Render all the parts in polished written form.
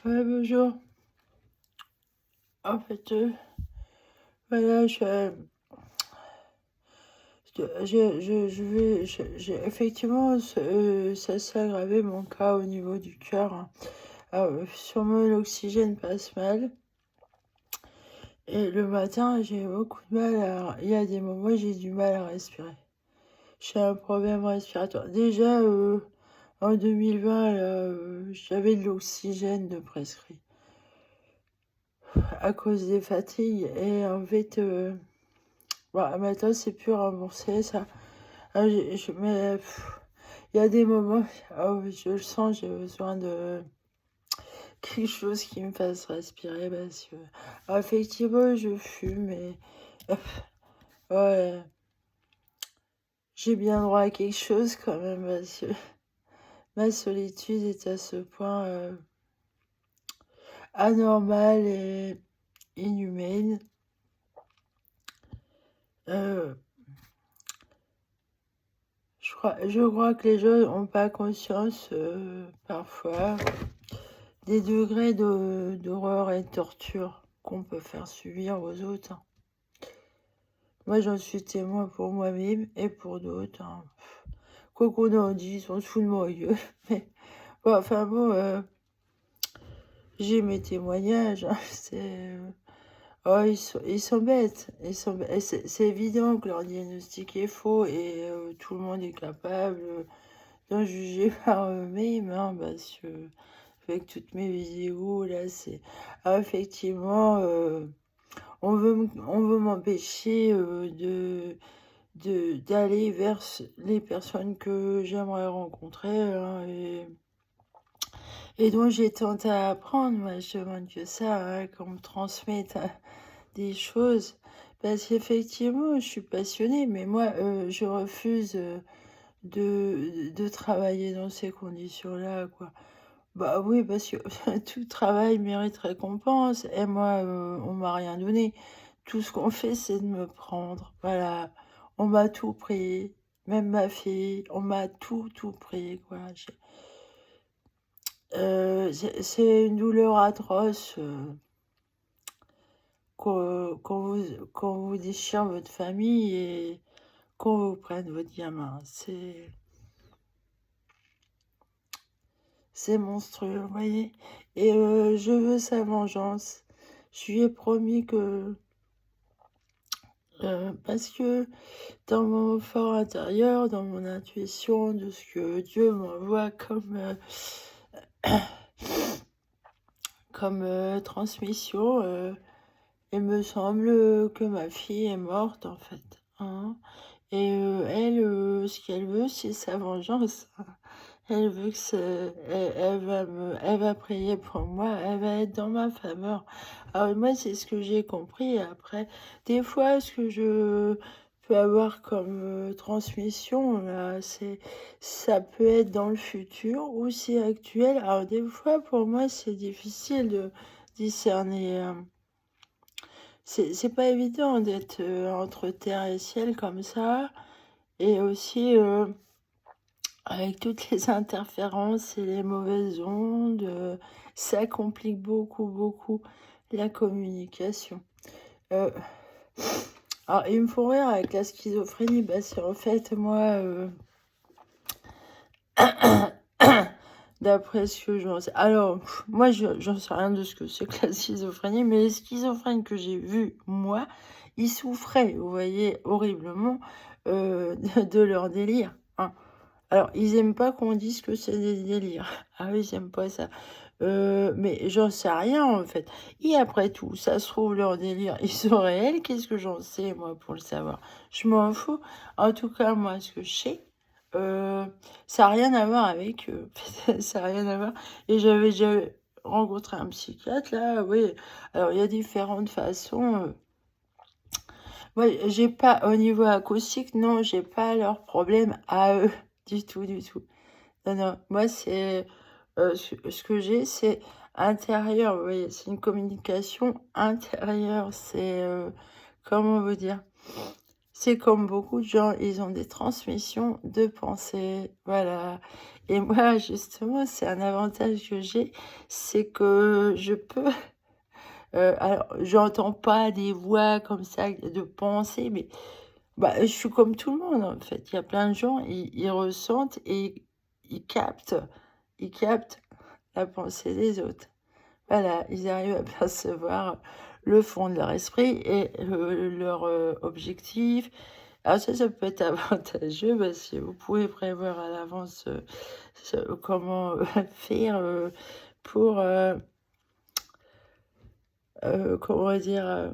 Ouais, bonjour. En fait, voilà, effectivement, ça s'est aggravé mon cas au niveau du cœur, hein. Alors, sûrement l'oxygène passe mal. Et le matin, j'ai beaucoup de mal il y a des moments où j'ai du mal à respirer. J'ai un problème respiratoire. Déjà, en 2020, là, j'avais de l'oxygène de prescrit à cause des fatigues. Et en fait, maintenant, c'est plus remboursé, ça. Ah, mais il y a des moments, où je le sens, j'ai besoin de quelque chose qui me fasse respirer parce que, effectivement, je fume et ouais, j'ai bien droit à quelque chose quand même parce que ma solitude est à ce point anormale et inhumaine. Euh, je crois que les gens n'ont pas conscience parfois des degrés d'horreur et de torture qu'on peut faire subir aux autres, hein. Moi, j'en suis témoin pour moi-même et pour d'autres, hein. Quoi qu'on en dise, on se fout de mon gueule. Mais bon, enfin bon, j'ai mes témoignages, hein. Oh, ils sont bêtes. C'est évident que leur diagnostic est faux et tout le monde est capable d'en juger par eux-mêmes, hein, parce que avec toutes mes vidéos, là, c'est... Ah, effectivement, on veut m'empêcher d'aller vers les personnes que j'aimerais rencontrer, hein, et dont j'ai tenté à apprendre. Moi, je demande que ça, hein, qu'on me transmette des choses. Parce qu'effectivement, je suis passionnée, mais moi, je refuse de travailler dans ces conditions-là, quoi. Bah oui, parce que tout travail mérite récompense. Et moi, on m'a rien donné. Tout ce qu'on fait, c'est de me prendre. Voilà. On m'a tout pris. Même ma fille, on m'a tout pris, quoi. C'est une douleur atroce qu'on vous déchire votre famille et qu'on vous prenne votre gamin. C'est monstrueux, vous voyez. Et je veux sa vengeance. Je lui ai promis que... parce que dans mon fort intérieur, dans mon intuition, de ce que Dieu m'envoie comme transmission, il me semble que ma fille est morte, en fait, hein. Et elle, ce qu'elle veut, c'est sa vengeance. Elle veut que elle va prier pour moi, elle va être dans ma faveur. Alors moi, c'est ce que j'ai compris. Après, des fois, ce que je peux avoir comme transmission, là, ça peut être dans le futur ou c'est actuel. Alors des fois, pour moi, c'est difficile de discerner. C'est pas évident d'être entre terre et ciel comme ça. Et aussi, avec toutes les interférences et les mauvaises ondes, ça complique beaucoup la communication. Euh, alors, il me faut rire avec la schizophrénie, parce qu'en fait, moi, d'après ce que j'en sais... Alors, moi, j'en sais rien de ce que c'est que la schizophrénie, mais les schizophrènes que j'ai vus, moi, ils souffraient, vous voyez, horriblement de leur délire, hein. Alors, ils aiment pas qu'on dise que c'est des délires. Ah oui, j'aime pas ça. Mais j'en sais rien, en fait. Et après tout, ça se trouve, leur délire, ils sont réels. Qu'est-ce que j'en sais, moi, pour le savoir? Je m'en fous. En tout cas, moi, ce que je sais, ça n'a rien à voir avec eux. Ça n'a rien à voir. Et j'avais déjà rencontré un psychiatre, là, oui. Alors, il y a différentes façons. Moi, j'ai pas, au niveau acoustique, non, j'ai pas leurs problèmes à eux. Du tout, du tout. Non, moi, c'est ce que j'ai, c'est intérieur. Vous voyez, c'est une communication intérieure. C'est, comment vous dire? C'est comme beaucoup de gens, ils ont des transmissions de pensée, voilà. Et moi, justement, c'est un avantage que j'ai, c'est que je peux, alors j'entends pas des voix comme ça de pensée, mais bah, je suis comme tout le monde, en fait. Il y a plein de gens, ils ressentent et ils captent ils captent la pensée des autres. Voilà, ils arrivent à percevoir le fond de leur esprit et leur, objectif. Alors ça peut être avantageux parce que vous pouvez prévoir à l'avance, comment, faire, pour, comment dire?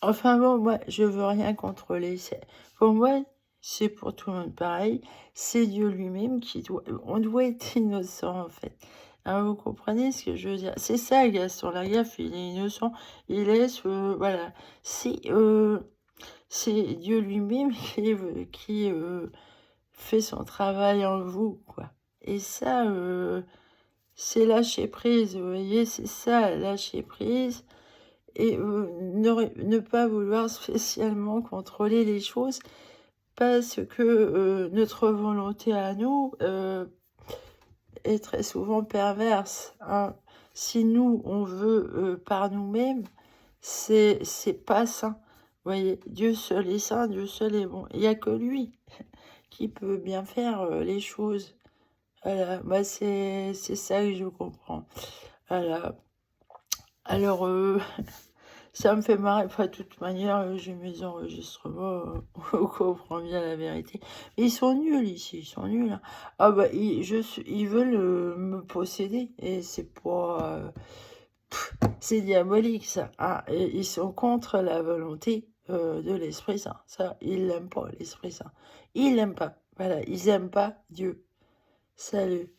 Enfin bon, moi, je veux rien contrôler. Pour moi, c'est pour tout le monde pareil. C'est Dieu lui-même qui doit. On doit être innocent, en fait. Hein, vous comprenez ce que je veux dire? C'est ça, Gaston Lagaffe, il est innocent. Il laisse, voilà. C'est Dieu lui-même qui fait son travail en vous, quoi. Et ça, c'est lâcher prise, vous voyez? C'est ça, lâcher prise. Et ne pas vouloir spécialement contrôler les choses parce que, notre volonté à nous, est très souvent perverse, hein. Si nous, on veut, par nous-mêmes, c'est pas sain. Vous voyez? Dieu seul est saint, Dieu seul est bon. Il y a que lui qui peut bien faire, les choses. Voilà, moi, c'est ça que je comprends. Voilà. Alors, ça me fait marrer, enfin, de toute manière, j'ai mes enregistrements, on comprend bien la vérité. Mais ils sont nuls ici, ils sont nuls, hein. Ah bah, ils veulent, me posséder et c'est pas, c'est diabolique ça, hein, et ils sont contre la volonté, de l'Esprit Saint. Ça, ils l'aiment pas l'Esprit Saint. Ils l'aiment pas, voilà, ils aiment pas Dieu. Salut.